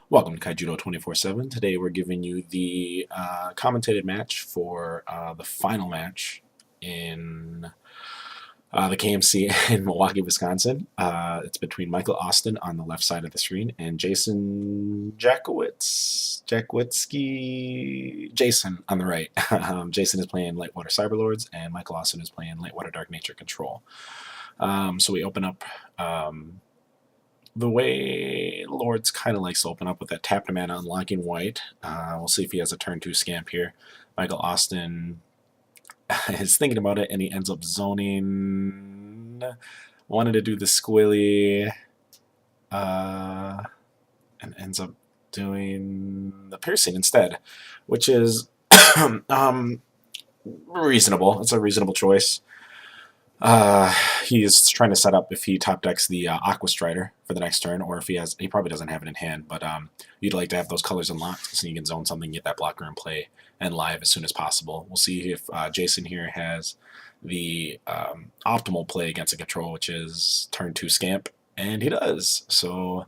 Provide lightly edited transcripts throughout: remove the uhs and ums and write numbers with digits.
Welcome to Kaijudo 24/7. Today we're giving you the commentated match for the final match in the KMC in Milwaukee, Wisconsin. It's between Michael Austin on the left side of the screen and Jason Jason on the right. Jason is playing Lightwater Cyberlords and Michael Austin is playing Lightwater Dark Nature Control. So we open up the way Lords kind of likes to open up with that tap to mana unlocking white. We'll see if he has a turn 2 scamp here. Michael Austin is thinking about it and he ends up zoning. Wanted to do the squilly and ends up doing the piercing instead, which is reasonable. It's a reasonable choice. He's trying to set up if he top decks the Aqua Strider for the next turn, or if he probably doesn't have it in hand, but you'd like to have those colors unlocked so you can zone something, get that blocker in play and live as soon as possible. We'll see if Jason here has the optimal play against a control, which is turn 2 scamp, and he does. So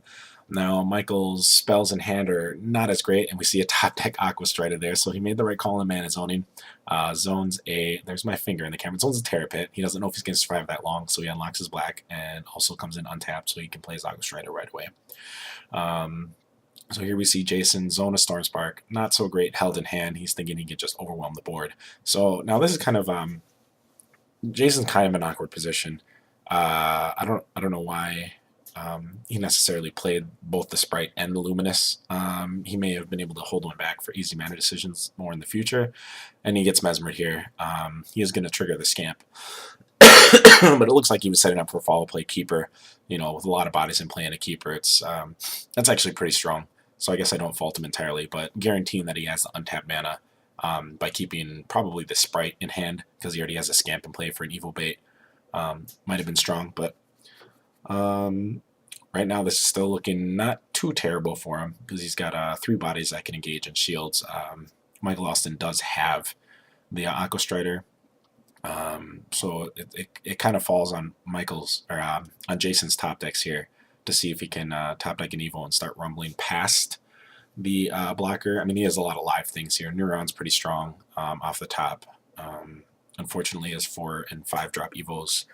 now Michael's spells in hand are not as great, and we see a top deck Aqua Strider there, so he made the right call in mana zoning. Zones there's my finger in the camera, zones a Terror Pit. He doesn't know if he's going to survive that long, so he unlocks his black and also comes in untapped so he can play his Aqua Strider right away. So here we see Jason zone a Storm Spark, not so great held in hand. He's thinking he could just overwhelm the board. So now this is kind of Jason's kind of an awkward position. I don't know why he necessarily played both the Sprite and the Luminous. He may have been able to hold one back for easy mana decisions more in the future, and he gets Mesmered here. He is going to trigger the Scamp, but it looks like he was setting up for follow play Keeper. You know, with a lot of bodies in play and a Keeper, that's actually pretty strong. So I guess I don't fault him entirely, but guaranteeing that he has the untapped mana by keeping probably the Sprite in hand because he already has a Scamp in play for an Evil Bait might have been strong, but right now this is still looking not too terrible for him because he's got 3 bodies that can engage in shields. Michael Austin does have the Aqua Strider, so it kind of falls on Michael's or on Jason's top decks here to see if he can top deck an Evil and start rumbling past the blocker. I mean, he has a lot of live things here. Neuron's pretty strong off the top. Unfortunately, his 4 and 5 drop Evos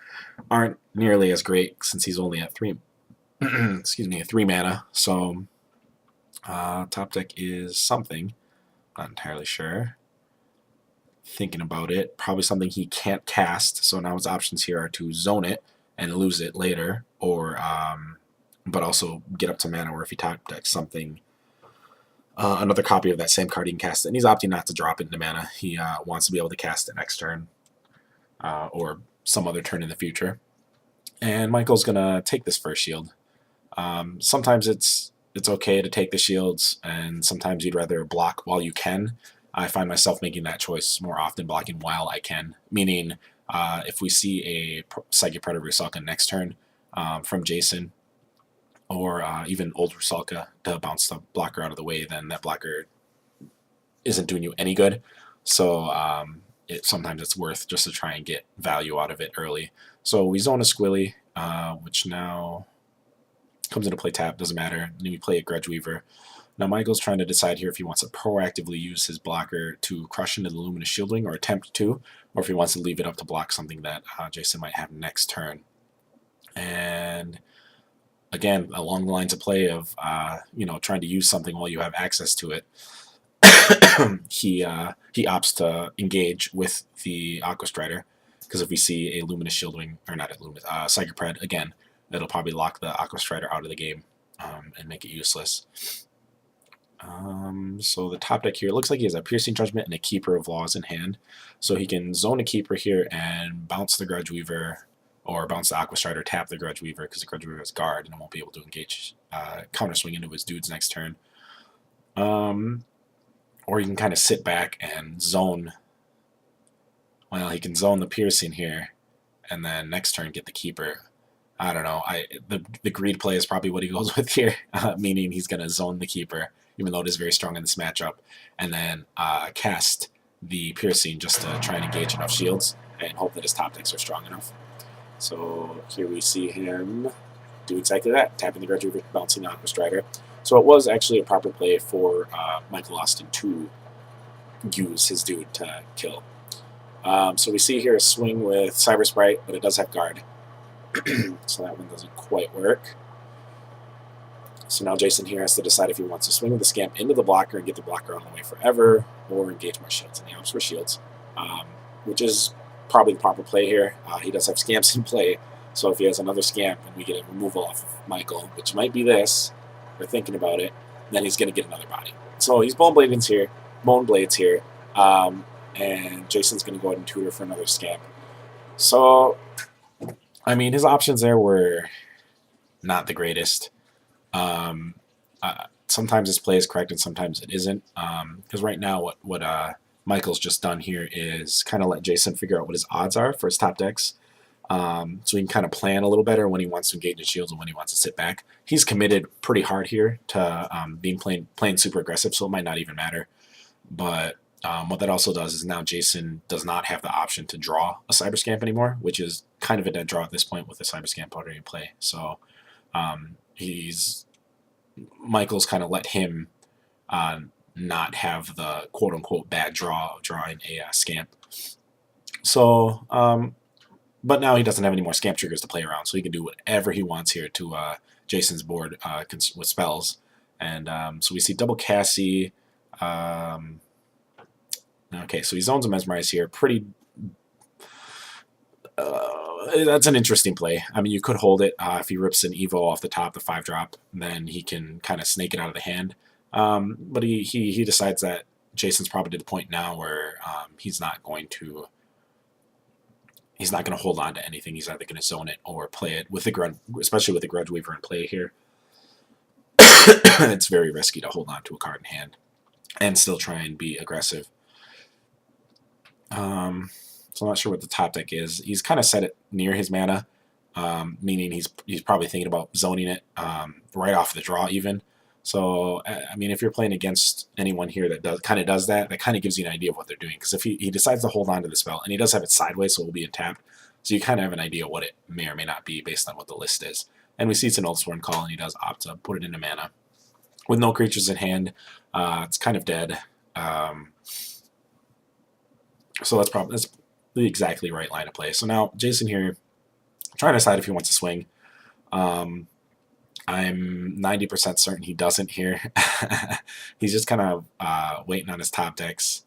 aren't nearly as great since he's only at 3 excuse me, 3 mana. So top deck is something. Not entirely sure. Thinking about it, probably something he can't cast. So now his options here are to zone it and lose it later, or but also get up to mana. Or if he top decks something, another copy of that same card, he can cast it. And he's opting not to drop it into mana. He wants to be able to cast it next turn or some other turn in the future. And Michael's gonna take this first shield. Sometimes it's okay to take the shields, and sometimes you'd rather block while you can. I find myself making that choice more often, blocking while I can. Meaning, if we see a Psychic Predator Rusalka next turn from Jason, or even old Rusalka to bounce the blocker out of the way, then that blocker isn't doing you any good. So sometimes it's worth just to try and get value out of it early. So we zone a Squilly, which now comes into play tap, doesn't matter. And then we play a Grudge Weaver. Now Michael's trying to decide here if he wants to proactively use his blocker to crush into the Luminous Shieldwing, or attempt to, or if he wants to leave it up to block something that Jason might have next turn. And again, along the lines of play of trying to use something while you have access to it, he opts to engage with the Aqua Strider, because if we see a Luminous Shieldwing, or not a Luminous, Psychic Pred, again, it'll probably lock the Aqua Strider out of the game and make it useless. So the top deck here, looks like he has a Piercing Judgment and a Keeper of Laws in hand, so he can zone a Keeper here and bounce the Grudge Weaver, or bounce the Aqua Strider, tap the Grudge Weaver, because the Grudge Weaver has guard and it won't be able to engage, counter swing into his dudes next turn. Or you can kind of sit back and zone. Well, he can zone the Piercing here, and then next turn get the Keeper. I don't know. The greed play is probably what he goes with here, meaning he's going to zone the Keeper, even though it is very strong in this matchup, and then cast the Piercing just to try and engage enough shields and hope that his top decks are strong enough. So here we see him do exactly that, tapping the Grudge Weaver, bouncing the Aqua Strider. So it was actually a proper play for Michael Austin to use his dude to kill. So we see here a swing with Cyber Sprite, but it does have guard. So that one doesn't quite work. So now Jason here has to decide if he wants to swing with the Scamp into the blocker and get the blocker on the way forever, or engage more shields. And he opts for shields, which is probably the proper play here. He does have Scamps in play, so if he has another Scamp and we get a removal off of Michael, which might be this, we're thinking about it, then he's going to get another body. So he's Bone Blades here, and Jason's going to go ahead and tutor for another Scamp. So, I mean, his options there were not the greatest. Sometimes his play is correct and sometimes it isn't. Because right now, what Michael's just done here is kind of let Jason figure out what his odds are for his top decks. So he can kind of plan a little better when he wants to engage his shields and when he wants to sit back. He's committed pretty hard here to being playing super aggressive, so it might not even matter. But what that also does is now Jason does not have the option to draw a Cyber Scamp anymore, which is kind of a dead draw at this point with the Cyber Scamp already in play. So Michael's kind of let him not have the quote-unquote bad draw of drawing a Scamp. So, but now he doesn't have any more Scamp triggers to play around, so he can do whatever he wants here to Jason's board with spells. And so we see double Cassie. Okay, so he zones a Mesmerize here. That's an interesting play. I mean, you could hold it. If he rips an Evo off the top, the 5-drop, then he can kind of snake it out of the hand. But he decides that Jason's probably to the point now where he's not going to hold on to anything. He's either going to zone it or play it with the Grudge, especially with the Grudge Weaver in play here. It's very risky to hold on to a card in hand and still try and be aggressive. So I'm not sure what the top deck is. He's kind of set it near his mana, meaning he's probably thinking about zoning it right off the draw even. So, I mean, if you're playing against anyone here that kind of does that, that kind of gives you an idea of what they're doing. Because if he decides to hold on to the spell, and he does have it sideways, so it will be tapped, so you kind of have an idea what it may or may not be based on what the list is. And we see it's an Old Sworn Call, and he does opt to put it into mana. With no creatures in hand, it's kind of dead. So that's the exactly right line of play. So now Jason here, trying to decide if he wants to swing. I'm 90% certain he doesn't here. He's just kind of waiting on his top decks,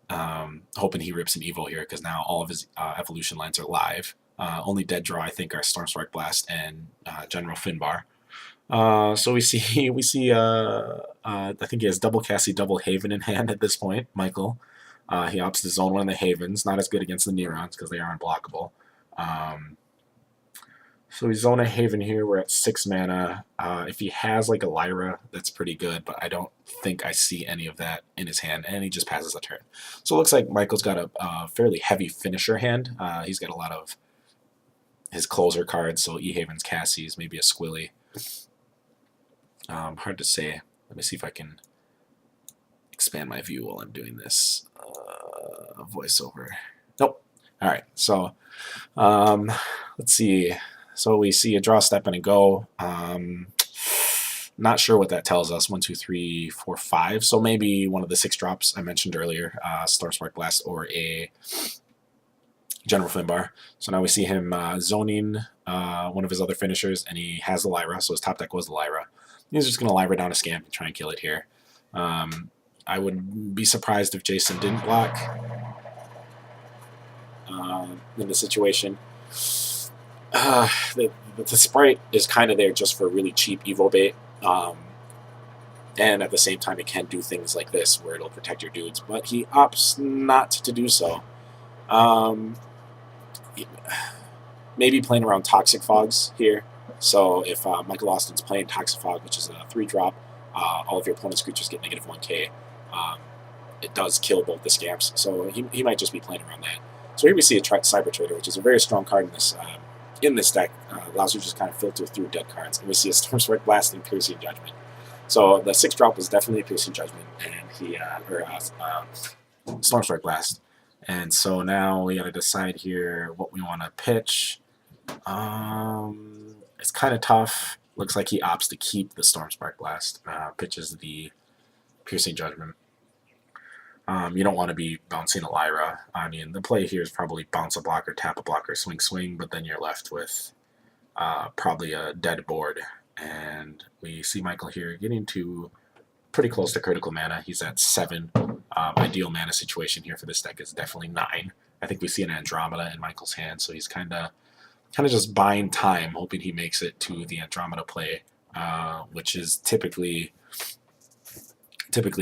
hoping he rips an Evo here because now all of his evolution lines are live. Only dead draw, I think, are Stormstrike Blast and General Finbar. So we see I think he has double Cassie, double Haven in hand at this point, Michael. He opts to zone one of the Havens, not as good against the Neurons because they are unblockable. So we zone a Haven here. We're at 6 mana. If he has like a Lyra, that's pretty good, but I don't think I see any of that in his hand, and he just passes a turn. So it looks like Michael's got a fairly heavy finisher hand. He's got a lot of his closer cards, so E-Havens, Cassies, maybe a Squilly. Hard to say. Let me see if I can expand my view while I'm doing this. Voiceover. Nope. All right. So let's see. So we see a draw, step, and a go. Not sure what that tells us. 1, 2, 3, 4, 5. So maybe one of the 6 drops I mentioned earlier, Starspark Blast or a General Finbar. So now we see him zoning one of his other finishers, and he has the Lyra. So his top deck was the Lyra. He's just going to Lyra down a Scamp and try and kill it here. I would be surprised if Jason didn't block in the situation. The Sprite is kind of there just for really cheap Evo bait. And at the same time, it can do things like this where it'll protect your dudes. But he opts not to do so. Maybe playing around Toxic Fogs here. So if Michael Austin's playing Toxic Fog, which is a 3-drop, all of your opponent's creatures get negative 1k. It does kill both the Scamps, so he might just be playing around that. So here we see a Cyber Trader, which is a very strong card in this deck. Allows you to just kind of filter through dead cards. And we see a Stormstrike Blast and Piercing Judgment. So the 6-drop was definitely a Piercing Judgment, and Stormstrike Blast. And so now we got to decide here what we want to pitch. It's kind of tough. looks like he opts to keep the Storm Spark Blast, pitches the Piercing Judgment. You don't want to be bouncing a Lyra. I mean, the play here is probably bounce a blocker, tap a blocker, swing, swing, but then you're left with probably a dead board. And we see Michael here getting to pretty close to critical mana. He's at 7. Ideal mana situation here for this deck is definitely 9. I think we see an Andromeda in Michael's hand, so he's kind of just buying time, hoping he makes it to the Andromeda play, which is typically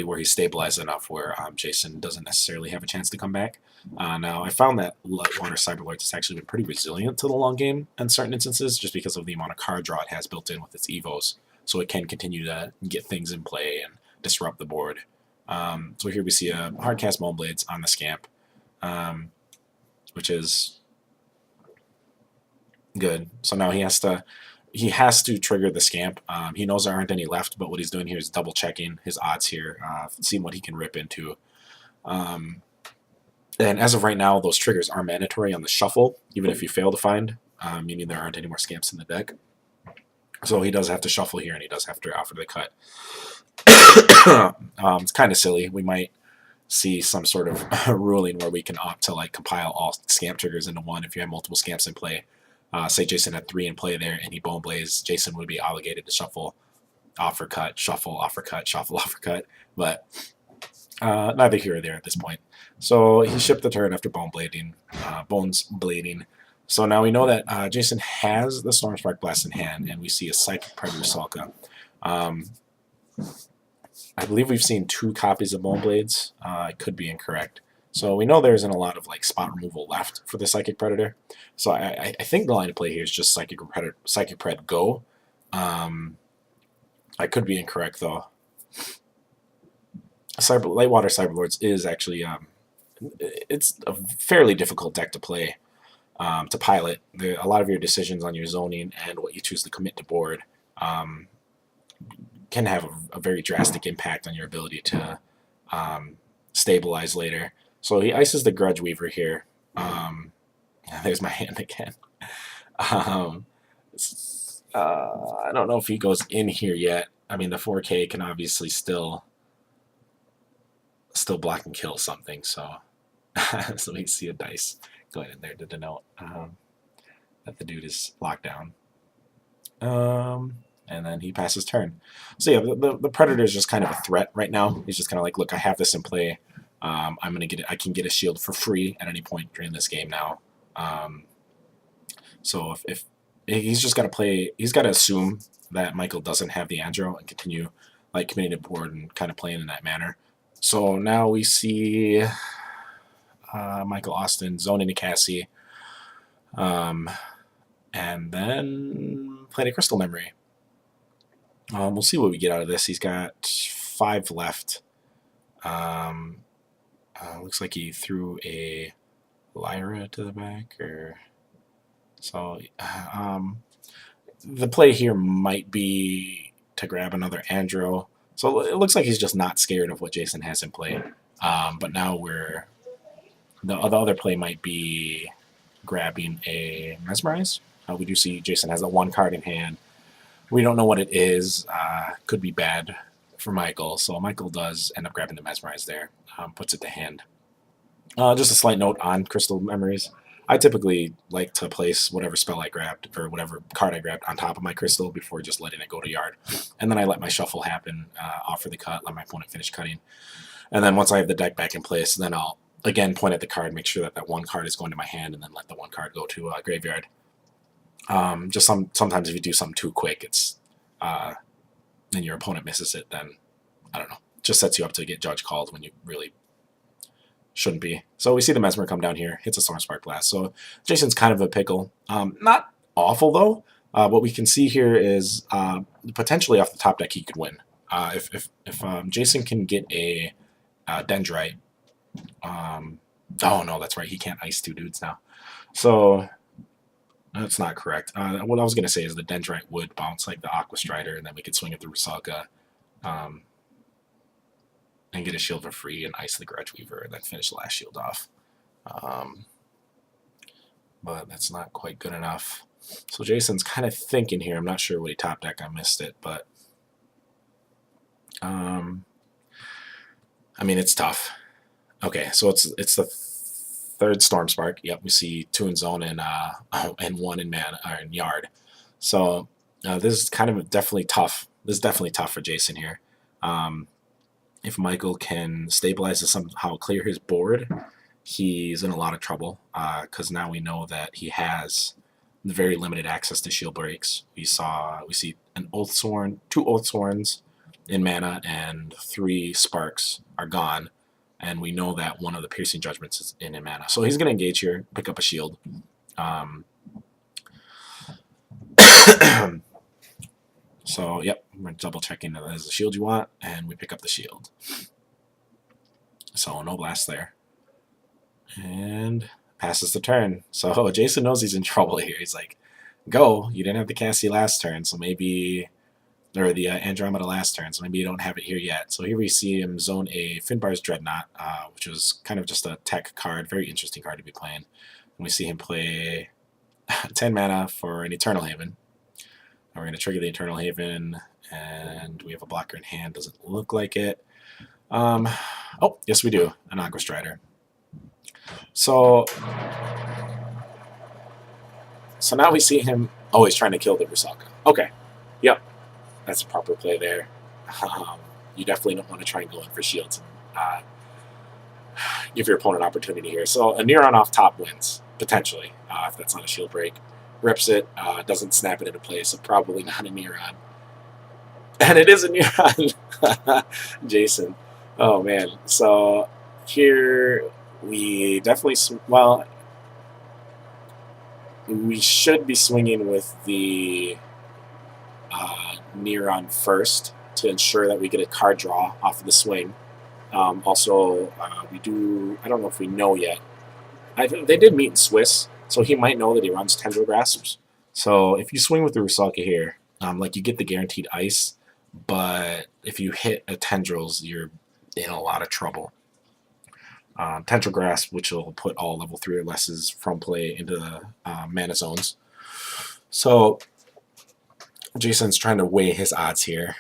where he's stabilized enough where Jason doesn't necessarily have a chance to come back. Now, I found that Lightwater Cyberlords has actually been pretty resilient to the long game in certain instances, just because of the amount of card draw it has built in with its Evos, so it can continue to get things in play and disrupt the board. So here we see a Hardcast Moonblades on the Scamp, which is good. So now he has to trigger the Scamp. He knows there aren't any left, but what he's doing here is double checking his odds here, seeing what he can rip into. And as of right now, those triggers are mandatory on the shuffle, even if you fail to find, meaning there aren't any more Scamps in the deck. So he does have to shuffle here, and he does have to offer the cut. It's kind of silly. We might see some sort of ruling where we can opt to like compile all Scamp triggers into one if you have multiple Scamps in play. Say Jason had 3 in play there and he Bone Blaze, Jason would be obligated to shuffle, offer cut, shuffle, offer cut, shuffle, offer cut, but neither here or there at this point. So he shipped the turn after Bones Blading. So now we know that Jason has the Storm Spark Blast in hand, and we see a Psychic Predator Salka. I believe we've seen 2 copies of Bone Blades. I could be incorrect. So we know there isn't a lot of like spot removal left for the Psychic Predator. So I think the line of play here is just Psychic Pred go. I could be incorrect though. Lightwater Cyberlords is actually it's a fairly difficult deck to play, to pilot. A lot of your decisions on your zoning and what you choose to commit to board can have a very drastic impact on your ability to stabilize later. So he ices the Grudge Weaver here. There's my hand again. I don't know if he goes in here yet. I mean, the 4K can obviously still block and kill something. So, so we see a dice going in there to denote that the dude is locked down. And then he passes turn. So yeah, the Predator is just kind of a threat right now. He's just kind of like, look, I have this in play. I'm gonna get it. I can get a shield for free at any point during this game now. So if he's just got to play, he's got to assume that Michael doesn't have the Andro and continue like committing to board and kind of playing in that manner. So now we see Michael Austin zoning to Cassie, and then playing a Crystal Memory. We'll see what we get out of this. He's got 5 left. Looks like he threw a Lyra to the back, or so. The play here might be to grab another Andro. So it looks like he's just not scared of what Jason has in play. But now the other play might be grabbing a Mesmerize. We do see Jason has a 1 card in hand. We don't know what it is. Could be bad for Michael. So Michael does end up grabbing the Mesmerize there. Puts it to hand. Just a slight note on Crystal Memories. I typically like to place whatever spell I grabbed or whatever card I grabbed on top of my crystal before just letting it go to yard. And then I let my shuffle happen, offer the cut, let my opponent finish cutting. And then once I have the deck back in place, then I'll again point at the card, make sure that that 1 card is going to my hand, and then let the 1 card go to graveyard. Just sometimes if you do something too quick, it's and your opponent misses it, then I don't know, just sets you up to get judge called when you really shouldn't be. So we see the Mesmer come down here, hits a Storm Spark Blast. So Jason's kind of a pickle. Not awful though. What we can see here is potentially off the top deck he could win. If Jason can get a Dendrite. Oh no, that's right. He can't ice 2 dudes now. So that's not correct. What I was gonna say is the Dendrite would bounce like the Aqua Strider, and then we could swing it through Rusalka. And get a shield for free and ice the Grudge Weaver and then finish the last shield off. But that's not quite good enough. So Jason's kind of thinking here. I'm not sure what he top deck. I missed it, but I mean, it's tough. Okay, so it's the third Storm Spark. Yep, we see 2 in zone and 1 in man or in yard. So this is kind of definitely tough. This is definitely tough for Jason here. If Michael can stabilize to somehow clear his board, he's in a lot of trouble because now we know that he has very limited access to shield breaks. We see an Oathsworn, 2 Oathsworns in mana, and 3 Sparks are gone. And we know that one of the Piercing Judgments is in mana. So he's going to engage here, pick up a shield. So, yep, we're double checking that there's the shield you want, and we pick up the shield. So, no blast there. And passes the turn. So, Jason knows he's in trouble here. He's like, go. You didn't have the Cassie last turn, so maybe... or the Andromeda last turn, so maybe you don't have it here yet. So here we see him zone a Finbar's Dreadnought, which was kind of just a tech card, very interesting card to be playing. And we see him play 10 mana for an Eternal Haven. And we're going to trigger the Eternal Haven, and we have a blocker in hand. Doesn't look like it. Oh, yes we do, an Aqua Strider. So now we see him, oh, he's trying to kill the Rusalka. Okay, yep. That's a proper play there. You definitely don't want to try and go in for shields and give your opponent opportunity here. So a Neuron off top wins, potentially, if that's not a shield break. Rips it, doesn't snap it into place, so probably not a Neuron. And it is a Neuron. Jason. Oh, man. So here we definitely, well, we should be swinging with the... Neuron first to ensure that we get a card draw off of the swing. Also, we do, I don't know if we know yet. They did meet in Swiss, so he might know that he runs Tendril Grasps. So if you swing with the Rusalka here, like you get the guaranteed ice, but if you hit a Tendrils, you're in a lot of trouble. Tendril Grasp, which will put all level 3 or lesses from play into the mana zones. So Jason's trying to weigh his odds here.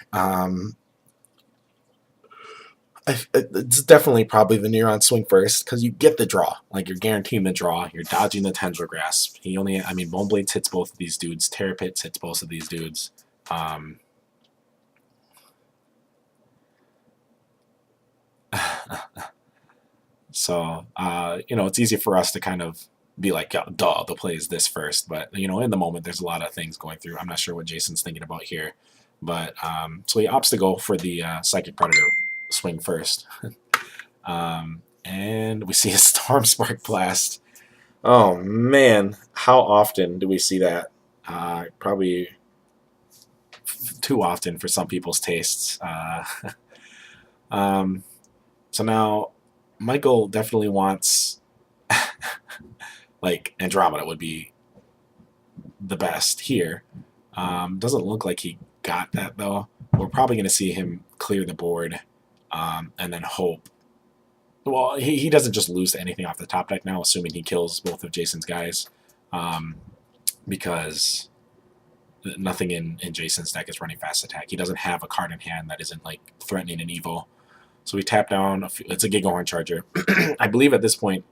It's definitely probably the Neuron swing first because you get the draw. Like, you're guaranteeing the draw. You're dodging the Tendril Grasp. Bone Blades hits both of these dudes. Terror Pits hits both of these dudes. So, it's easy for us to kind of be like, yeah, duh, the play is this first. But, in the moment, there's a lot of things going through. I'm not sure what Jason's thinking about here. But, so he opts to go for the Psychic Predator swing first. And we see a Storm Spark Blast. Oh, man. How often do we see that? Probably too often for some people's tastes. So now, Michael definitely wants... like, Andromeda would be the best here. Doesn't look like he got that, though. We're probably going to see him clear the board and then hope. Well, he doesn't just lose to anything off the top deck now, assuming he kills both of Jason's guys, because nothing in Jason's deck is running fast attack. He doesn't have a card in hand that isn't, like, threatening an Evo. So we tap down. It's a Gigahorn Charger. I believe at this point...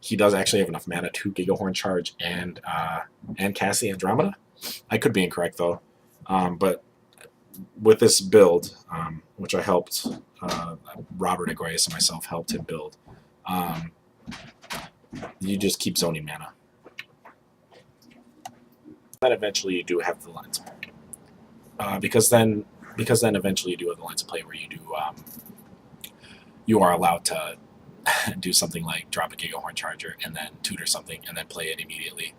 he does actually have enough mana to Gigahorn Charge and Cassie Andromeda. I could be incorrect, though. But with this build, which I helped, Robert Agrayes and myself helped him build, you just keep zoning mana. Then eventually you do have the lines. Because then eventually you do have the lines of play where you are allowed to do something like drop a Gigahorn Charger and then tutor something and then play it immediately.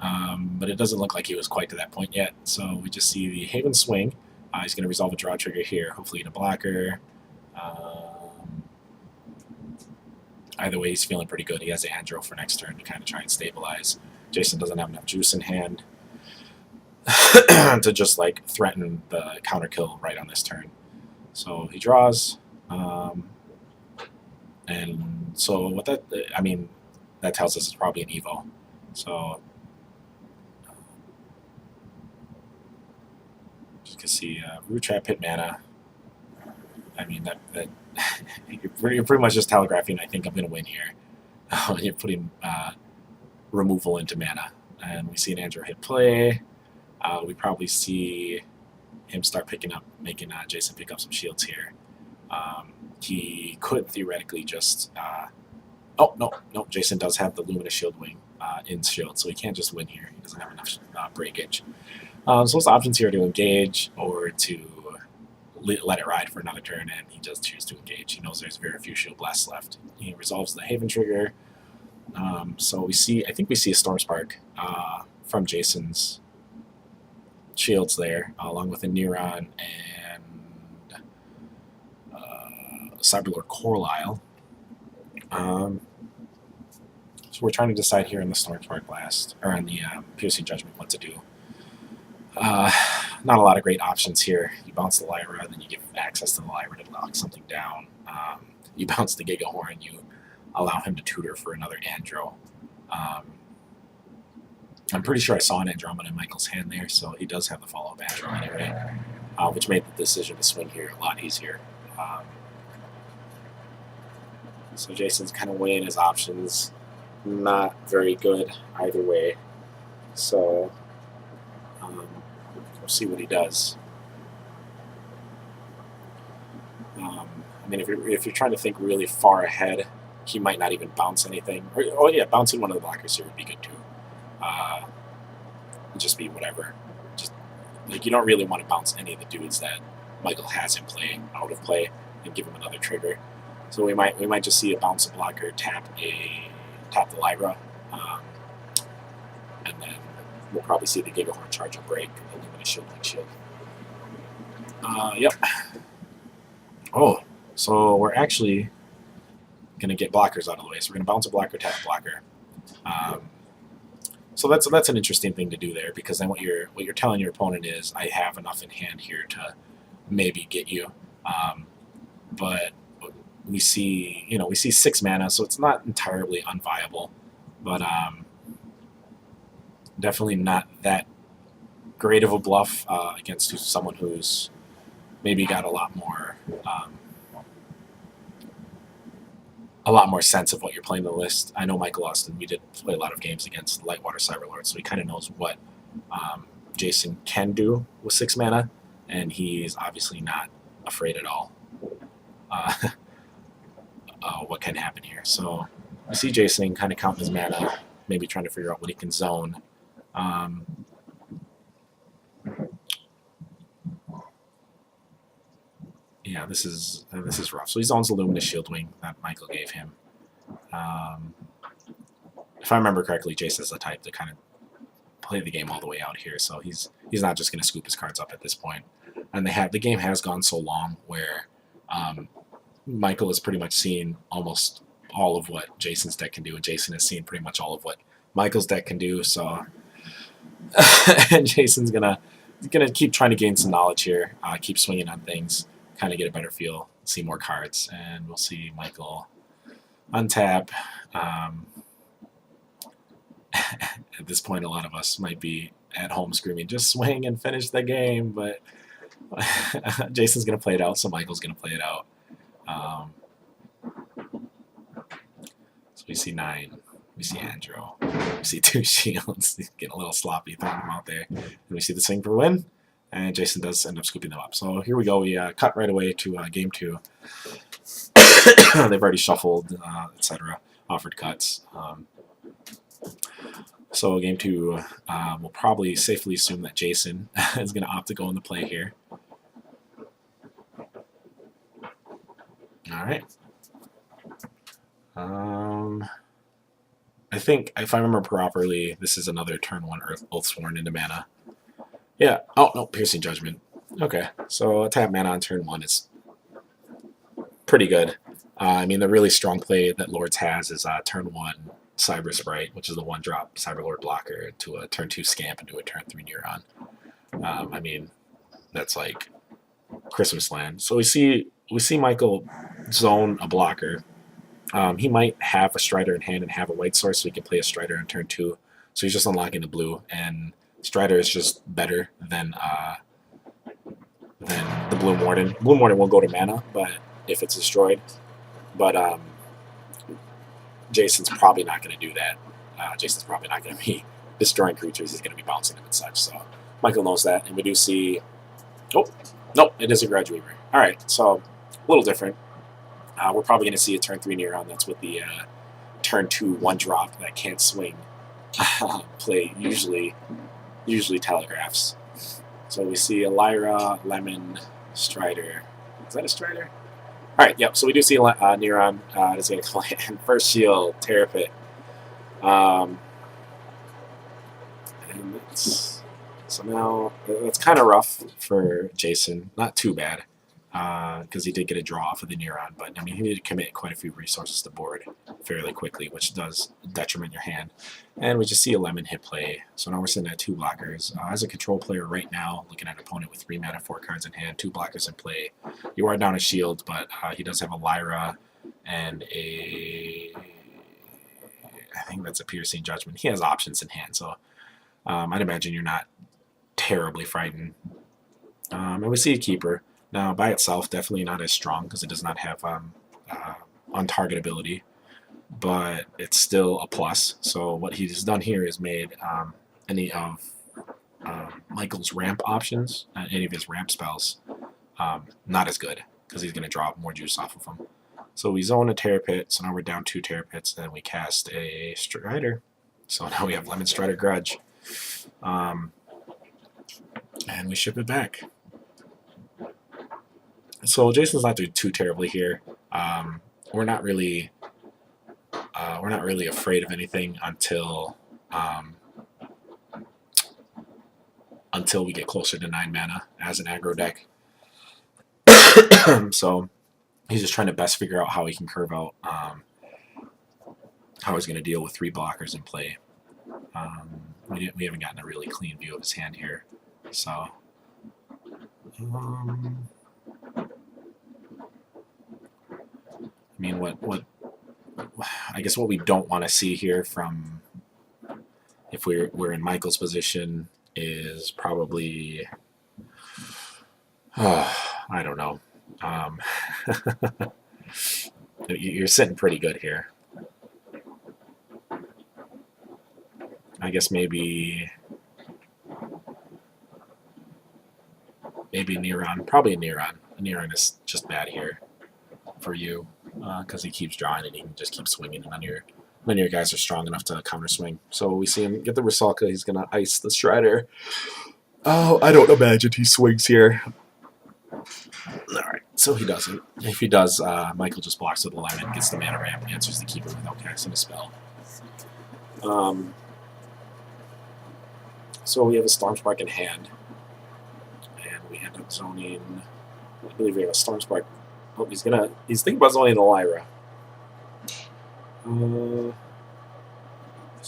But it doesn't look like he was quite to that point yet. So we just see the Haven swing. He's going to resolve a draw trigger here, hopefully in a blocker. Either way, he's feeling pretty good. He has the Andro for next turn to kind of try and stabilize. Jason doesn't have enough juice in hand to just like threaten the counter kill right on this turn. So he draws. And so what that tells us is probably an Evo. So can see Root Trap, hit mana. I mean, that you're pretty much just telegraphing, I think I'm going to win here. You're putting removal into mana. And we see an Andrew hit play. We probably see him start making Jason pick up some shields here. He could theoretically just... oh, no, Jason does have the Luminous Shield Wing in shield, so he can't just win here. He doesn't have enough breakage. So there's options here to engage or to let it ride for another turn, and he does choose to engage. He knows there's very few Shield Blasts left. He resolves the Haven trigger. So I think we see a Storm Spark from Jason's shields there, along with a Neuron and Cyberlord Corlisle. So we're trying to decide here in the Storm Spark Blast, or on the Piercing Judgment, what to do. Not a lot of great options here. You bounce the Lyra, then you give access to the Lyra to lock something down. You bounce the Gigahorn, you allow him to tutor for another Andro. I'm pretty sure I saw an Andromeda in Michael's hand there, so he does have the follow-up Andro anyway, which made the decision to swing here a lot easier. So Jason's kind of weighing his options. Not very good either way. So we'll see what he does. I mean, if you're trying to think really far ahead, he might not even bounce anything. Or, oh yeah, bouncing one of the blockers here would be good too. Just be whatever. Just like you don't really want to bounce any of the dudes that Michael has in play out of play and give him another trigger. So we might just see a bounce a blocker, tap the Lyra, and then we'll probably see the Gigahorn charge a break, the Luminous Shield Wing shield. Yep. Oh, so we're actually gonna get blockers out of the way. So we're gonna bounce a blocker, tap a blocker. So that's an interesting thing to do there, because then what you're telling your opponent is, I have enough in hand here to maybe get you. But we see 6 mana, so it's not entirely unviable, but definitely not that great of a bluff against someone who's maybe got a lot more sense of what you're playing the list. I know Michael Austin, we did play a lot of games against Lightwater Cyberlord, so he kind of knows what Jason can do with 6 mana, and he's obviously not afraid at all what can happen here. So we see Jason kind of counting his mana, maybe trying to figure out what he can zone. Yeah, this is rough. So he zones the Luminous Shield Wing that Michael gave him. If I remember correctly, Jason's the type to kind of play the game all the way out here, so he's not just going to scoop his cards up at this point. And the game has gone so long where Michael has pretty much seen almost all of what Jason's deck can do, and Jason has seen pretty much all of what Michael's deck can do. So, and Jason's gonna keep trying to gain some knowledge here, keep swinging on things, kind of get a better feel, see more cards, and we'll see Michael untap. At this point, a lot of us might be at home screaming, "Just swing and finish the game," but Jason's gonna play it out, so Michael's gonna play it out. So we see 9. We see Andro. We see 2 shields. He's getting a little sloppy throwing them out there. And we see the swing for win. And Jason does end up scooping them up. So here we go. We cut right away to game 2. They've already shuffled, etc. Offered cuts. So game 2, we'll probably safely assume that Jason is going to opt to go in the play here. All right. I think, if I remember properly, this is another turn 1 Oathsworn into mana. Yeah. Oh, no, Piercing Judgment. Okay. So a tap mana on turn 1 is pretty good. I mean, the really strong play that Lords has is turn 1 Cyber Sprite, which is the 1-drop Cyberlord blocker, to a turn 2 Scamp into a turn 3 Neuron. I mean, that's like Christmas land. So we see Michael zone a blocker. He might have a Strider in hand and have a white source, so he can play a Strider on turn 2. So he's just unlocking the blue, and Strider is just better than than the Bloom Warden. Bloom Warden will go to mana, but if it's destroyed. But Jason's probably not going to do that. Jason's probably not going to be destroying creatures. He's going to be bouncing them and such. So Michael knows that. And we do see... Oh, nope, it is a Grudge Weaver. All right, so a little different. We're probably going to see a turn 3 Neuron. That's with the turn 2 1-drop that can't swing play usually telegraphs. So we see a Lyra, Lemon, Strider. Is that a Strider? All right, yep. So we do see a Neuron that's going to come in. First Shield, Terrapit. And so now that's kind of rough for Jason. Not too bad, because he did get a draw off of the Neuron, but I mean he did commit quite a few resources to board fairly quickly, which does detriment your hand. And we just see a Lemon hit play. So now we're sitting at 2 blockers. As a control player right now, looking at an opponent with 3 mana, 4 cards in hand, 2 blockers in play. You are down a shield, but he does have a Lyra and a... I think that's a Piercing Judgment. He has options in hand, so I'd imagine you're not terribly frightened. And we see a Keeper. Now, by itself, definitely not as strong because it does not have untargetability, but it's still a plus. So what he's done here is made any of Michael's ramp options, any of his ramp spells, not as good because he's going to draw more juice off of them. So we zone a Terrapit, so now we're down 2 Terrapits, and then we cast a Strider. So now we have Lemon Strider Grudge. And we ship it back. So Jason's not doing too terribly here. We're not really afraid of anything until we get closer to 9 mana as an aggro deck. So he's just trying to best figure out how he can curve out how he's going to deal with 3 blockers in play. We haven't gotten a really clean view of his hand here. So I mean, I guess what we don't want to see here from, if we're in Michael's position, is probably, I don't know. You're sitting pretty good here. I guess maybe Neuron, probably a Neuron. A Neuron is just bad here for you because he keeps drawing and he can just keep swinging, and none of your guys are strong enough to counter swing. So we see him get the Rusalka. He's gonna ice the Strider. Oh, I don't imagine he swings here. Alright, so he doesn't. If he does, Michael just blocks with the Lemon, gets the mana ramp, answers the Keeper without casting a spell. So we have a Stormspark in hand, and we end up zoning. I believe we have a Stormspark. Oh, he's thinking about zoning the Lyra. There's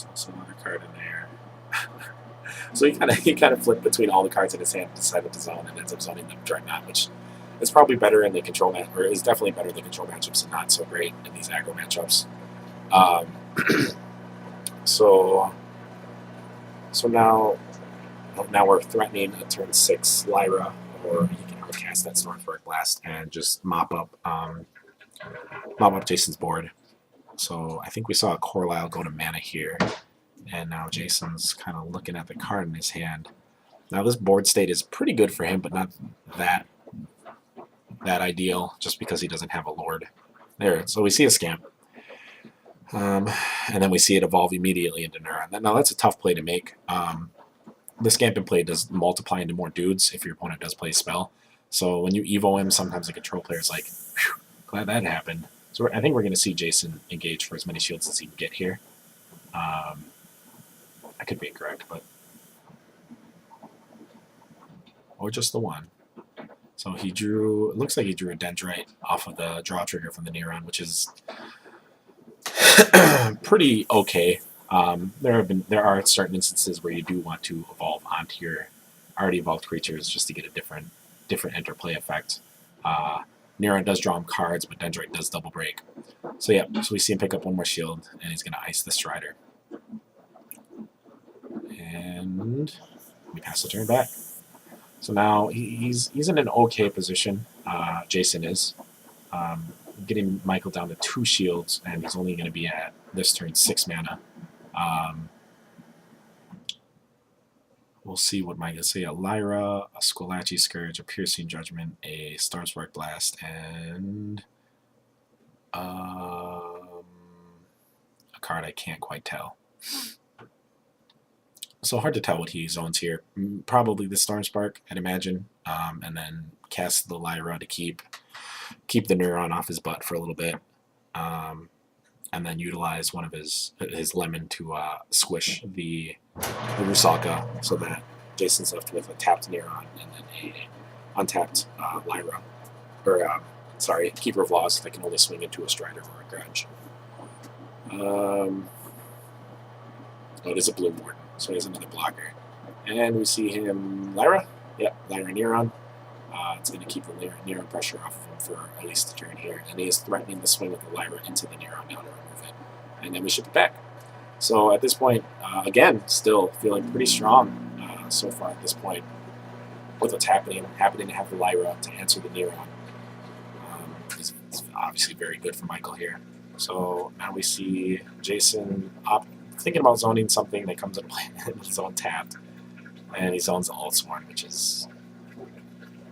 also another card in there. So he kind of flipped between all the cards in his hand, decided to zone, and ends up zoning the Dreadnought, which is probably better in the control match, or is definitely better in the control matchups, and not so great in these aggro matchups. So now we're threatening a turn 6 Lyra, or he can cast that Stormspark Blast and just mop up Jason's board. So I think we saw a Corlyle go to mana here, and now Jason's kind of looking at the card in his hand. Now this board state is pretty good for him, but not that ideal, just because he doesn't have a Lord. There, so we see a Scamp. And then we see it evolve immediately into Neuron. Now that's a tough play to make. The Scamp in play does multiply into more dudes if your opponent does play a spell. So when you evo him, sometimes the control player is like, phew, glad that happened. So I think we're going to see Jason engage for as many shields as he can get here. I could be incorrect, but... Or just the one. So he drew... It looks like he drew a Dendrite off of the draw trigger from the Neuron, which is pretty okay. There are certain instances where you do want to evolve onto your already evolved creatures just to get a different interplay effect. Neuron does draw him cards, but Dendrite does double break. So yeah, so we see him pick up one more shield, and he's going to ice the Strider. And we pass the turn back. So now he's in an okay position. Jason is getting Michael down to 2 shields, and he's only going to be at this turn 6 mana. We'll see what Mike say. A Lyra, a Squillaci Scourge, a Piercing Judgment, a Starspark Blast, and a card I can't quite tell. So hard to tell what he zones here. Probably the Stormspark, I'd imagine, and then cast the Lyra to keep the Neuron off his butt for a little bit, and then utilize one of his lemon to squish the Rusalka, so that Jason's left with a tapped Neuron and then a untapped Lyra, or sorry, Keeper of Laws that can only swing into a Strider or a Grudge. Oh, it is a Blue Morton, so he has another blocker. And we see him Lyra. Yep, Lyra Neuron. It's going to keep the Neuron pressure off of him for at least a turn here. And he is threatening the swing with the Lyra into the Neuron now to remove it. And then we ship it back. So at this point, again, still feeling pretty strong so far at this point with what's happening. Happening to have the Lyra to answer the Neuron. It's obviously very good for Michael here. So now we see Jason thinking about zoning something that comes into play. Zone tapped. And he zones the Altsworn, which is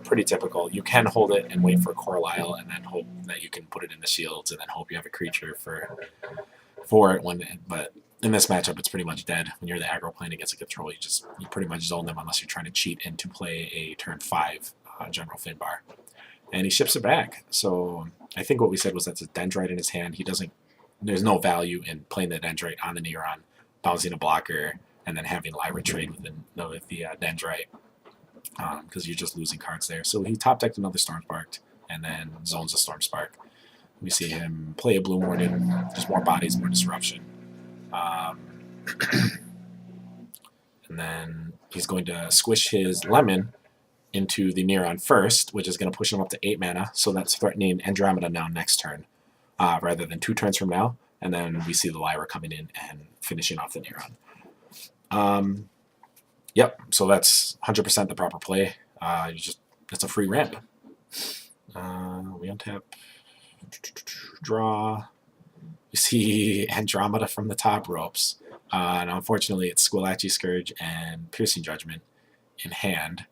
pretty typical. You can hold it and wait for Corlisle and then hope that you can put it in the shields and then hope you have a creature for it. But in this matchup, it's pretty much dead. When you're the aggro playing against a control, you pretty much zone them unless you're trying to cheat in to play a turn 5 General Finbar. And he ships it back. So I think what we said was that's a Dendrite in his hand. There's no value in playing the Dendrite on the Neuron, bouncing a blocker, and then having Lyra trade with the Dendrite, because you're just losing cards there. So he top decked another Stormspark and then zones a Stormspark. We see him play a Blue Morning, just more bodies, more disruption. And then he's going to squish his Lemon into the Neuron first, which is going to push him up to 8 mana, so that's threatening Andromeda now next turn, rather than 2 turns from now. And then we see the Lyra coming in and finishing off the Neuron. Yep, so that's 100% the proper play. It's a free ramp. We untap, draw. We see Andromeda from the top ropes. And unfortunately, it's Squillaci Scourge and Piercing Judgment in hand.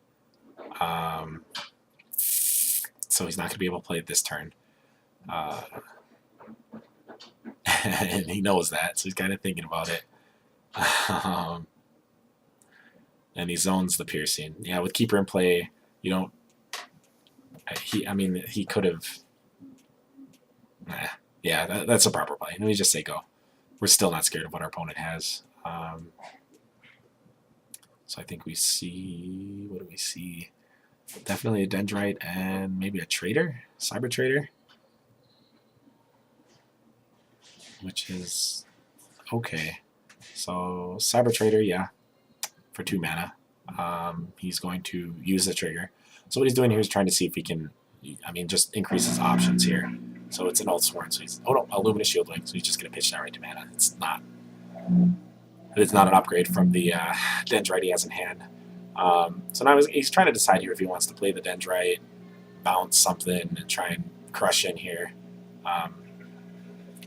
So he's not going to be able to play it this turn. And he knows that, so he's kind of thinking about it. And he zones the Piercing. Yeah, with Keeper in play, you don't... he could have... Yeah, that's a proper play. Let me just say go. We're still not scared of what our opponent has. So I think we see... What do we see? Definitely a Dendrite and maybe a Trader? Cyber Trader? Which is okay. So Cyber Trader, yeah, for 2 mana. He's going to use the trigger. So what he's doing here is trying to see if he can, just increase his options here. So it's an Altsworn, so he's, a Luminous Shieldwing, so he's just going to pitch that right to mana. It's not an upgrade from the Dendrite he has in hand. So now he's trying to decide here if he wants to play the Dendrite, bounce something, and try and crush in here.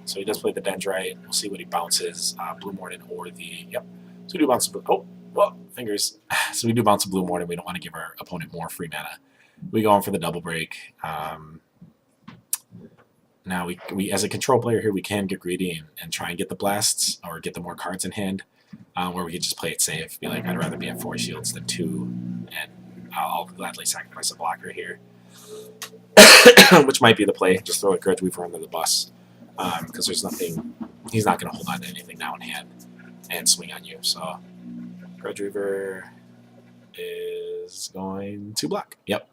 So he does play the Dendrite. We'll see what he bounces, Blue Morning or the... Yep. So we do bounce... fingers. So we do bounce a Blue Morning. We don't want to give our opponent more free mana. We go in for the double break. Now, we as a control player here, we can get greedy and try and get the blasts or get the more cards in hand, where we could just play it safe. Be like, I'd rather be at 4 shields than 2, and I'll gladly sacrifice a blocker here. Which might be the play. Just throw a Grudge Weaver under the bus. Because there's nothing, he's not going to hold on to anything now in hand and swing on you. So, Grudge Weaver is going to block. Yep.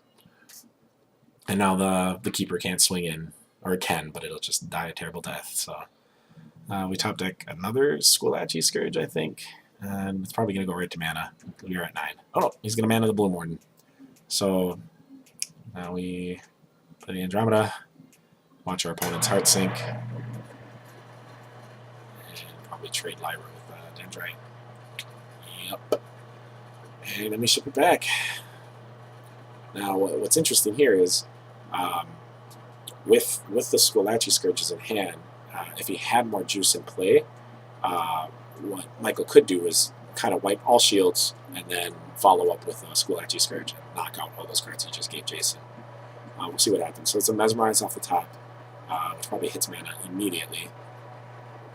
And now the Keeper can't swing in, or it can, but it'll just die a terrible death. So, we top deck another Squillaci Scourge, I think. And it's probably going to go right to mana. We're at 9. Oh no, he's going to mana the Blue Morning. So, now we play the Andromeda. Watch our opponent's heart sink. And probably trade Lyra with Dendrite. Yep. And then we ship it back. Now, what's interesting here is um, with the Squillaci Scourges in hand, if he had more juice in play, what Michael could do is kind of wipe all shields and then follow up with a Squillaci Scourge and knock out all those cards he just gave Jason. We'll see what happens. So it's a Mesmerize off the top, which probably hits mana immediately.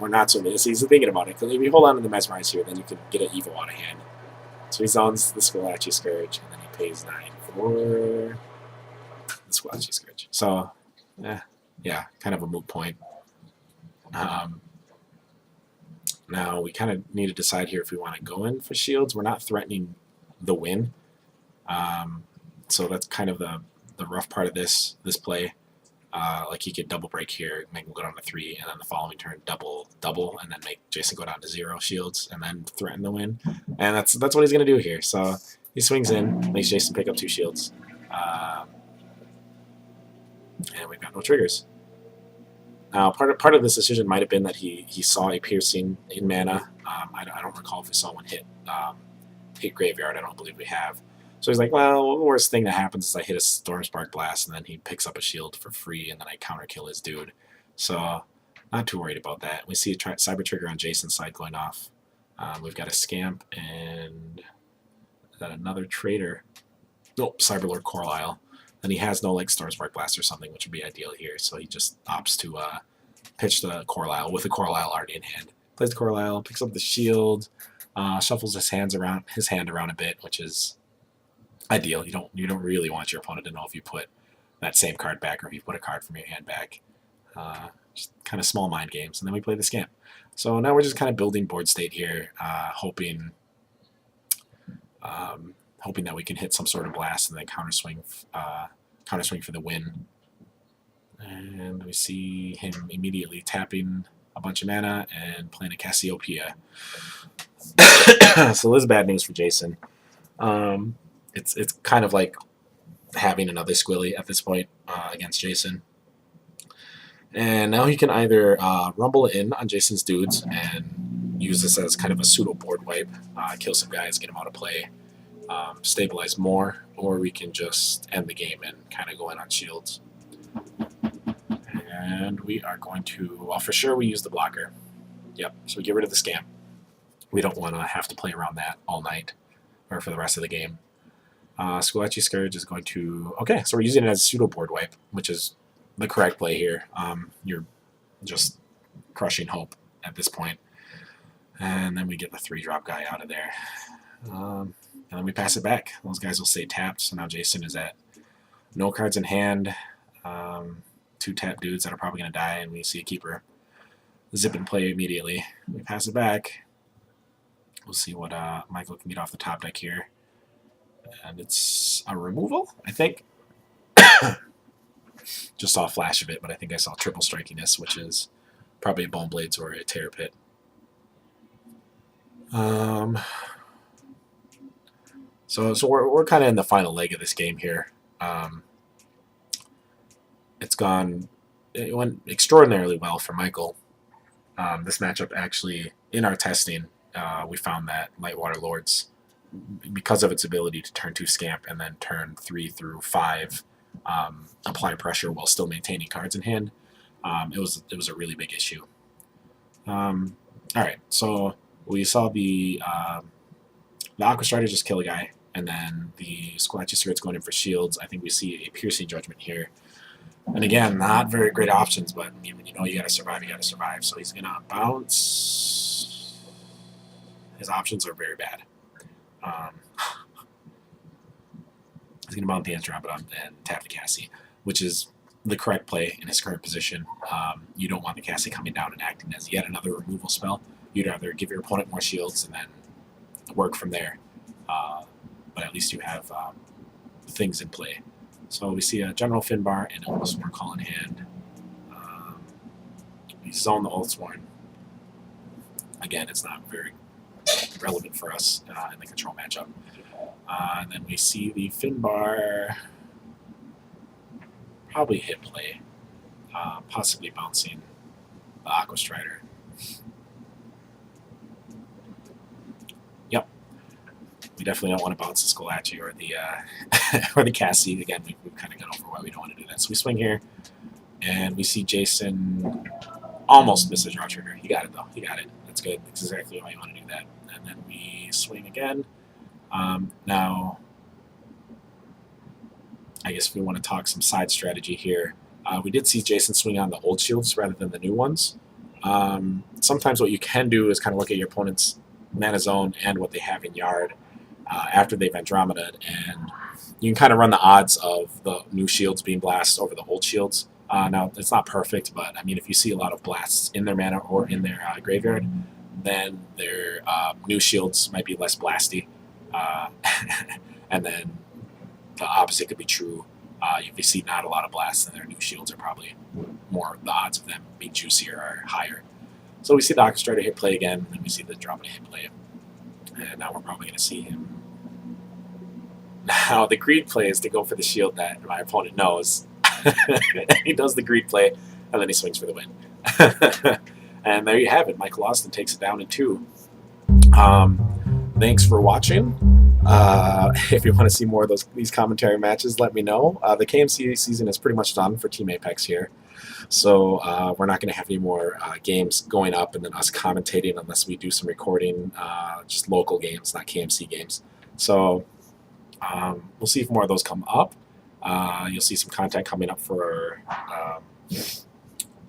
Or not so immediately. So he's thinking about it, because if you hold on to the Mesmerize here, then you can get an Evo out of hand. So he zones the Squillaci Scourge, and then he pays 9 for the Squillaci Scourge. So, yeah, kind of a moot point. Now, we kind of need to decide here if we want to go in for shields. We're not threatening the win. So that's kind of the rough part of this play. Like he could double break here, make him go down to 3, and then the following turn double, and then make Jason go down to 0 shields, and then threaten the win. And that's what he's going to do here. So he swings in, makes Jason pick up 2 shields. And we've got no triggers. Now, part of this decision might have been that he saw a piercing in mana. I don't recall if we saw one hit Graveyard. I don't believe we have. So he's like, well, the worst thing that happens is I hit a Stormspark Blast, and then he picks up a shield for free, and then I counter kill his dude. So not too worried about that. We see a Cyber Trigger on Jason's side going off. We've got a Scamp, and is that another Trader? Nope, Cyberlord Coraline. And he has no like Stormspark Blast or something, which would be ideal here. So he just opts to pitch the Coraline with the Coraline already in hand. Plays the Coraline, picks up the shield, shuffles his hand around a bit, which is ideal. You don't really want your opponent to know if you put that same card back or if you put a card from your hand back. Just kind of small mind games, and then we play the Scamp. So now we're just kind of building board state here, hoping that we can hit some sort of blast and then counter swing for the win. And we see him immediately tapping a bunch of mana and playing a Cassiopeia. So this is bad news for Jason. It's kind of like having another Squilly at this point against Jason. And now he can either rumble in on Jason's dudes and use this as kind of a pseudo board wipe, kill some guys, get him out of play, stabilize more, or we can just end the game and kind of go in on shields. And we are going to, well, for sure we use the blocker. Yep, so we get rid of the Scamp. We don't want to have to play around that all night or for the rest of the game. Squillaci Scourge is going to, okay, so we're using it as a pseudo board wipe, which is the correct play here. You're just crushing hope at this point. And then we get the 3-drop guy out of there. And then we pass it back. Those guys will stay tapped, so now Jason is at no cards in hand. 2 tap dudes that are probably going to die, and we see a keeper zip and play immediately. We pass it back. We'll see what Michael can get off the top deck here. And it's a removal, I think. Just saw a flash of it, but I think I saw triple strikiness, which is probably a Bone Blades or a Terror Pit. So we're kind of in the final leg of this game here. It went extraordinarily well for Michael. This matchup actually, in our testing, we found that Lightwater Lords, because of its ability to turn 2 Scamp and then turn 3 through 5, apply pressure while still maintaining cards in hand, it was a really big issue. All right, so we saw the Aqua Strider just kill a guy, and then the Squillaci Scourge going in for shields. I think we see a Piercing Judgment here. And again, not very great options, but when you know you gotta survive, you gotta survive. So he's gonna bounce. His options are very bad. He's gonna bounce the answer, drop it up, and tap the Cassie, which is the correct play in his current position. You don't want the Cassie coming down and acting as yet another removal spell. You'd rather give your opponent more shields and then work from there. But at least you have things in play. So we see a General Finbar and an Oathsworn Call in hand. We zone the Oathsworn. Again, it's not very relevant for us in the control matchup. And then we see the Finbar probably hit play, possibly bouncing the Aqua Strider. Yep. We definitely don't want to bounce the Scolaci or the or the Cassie. Again, we've kind of gone over why we don't want to do that. So we swing here, and we see Jason almost miss his draw trigger. He got it, though. He got it. That's good. That's exactly why you want to do that. And then we swing again. Now, I guess if we want to talk some side strategy here, we did see Jason swing on the old shields rather than the new ones. Sometimes what you can do is kind of look at your opponent's mana zone and what they have in yard after they've Andromeda'd, and you can kind of run the odds of the new shields being blasts over the old shields. Now, it's not perfect, but I mean, if you see a lot of blasts in their mana or in their graveyard, then their new shields might be less blasty. And then the opposite could be true. If you see not a lot of blasts, then their new shields are probably more, the odds of them being juicier are higher. So we see the Orchestrator hit play again, and then we see the Andromeda hit play. And now we're probably going to see him. Now, the greed play is to go for the shield that my opponent knows. He does the greed play, and then he swings for the win. And there you have it. Michael Austin takes it down in 2. Thanks for watching. If you want to see more of these commentary matches, let me know. The KMC season is pretty much done for Team Apex here. So we're not going to have any more games going up and then us commentating unless we do some recording, just local games, not KMC games. So we'll see if more of those come up. You'll see some content coming up for,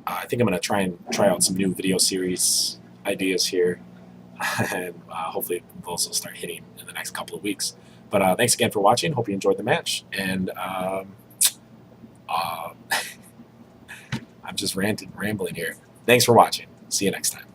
I think I'm going to try out some new video series ideas here. And hopefully those will start hitting in the next couple of weeks. But thanks again for watching. Hope you enjoyed the match. And I'm just rambling here. Thanks for watching. See you next time.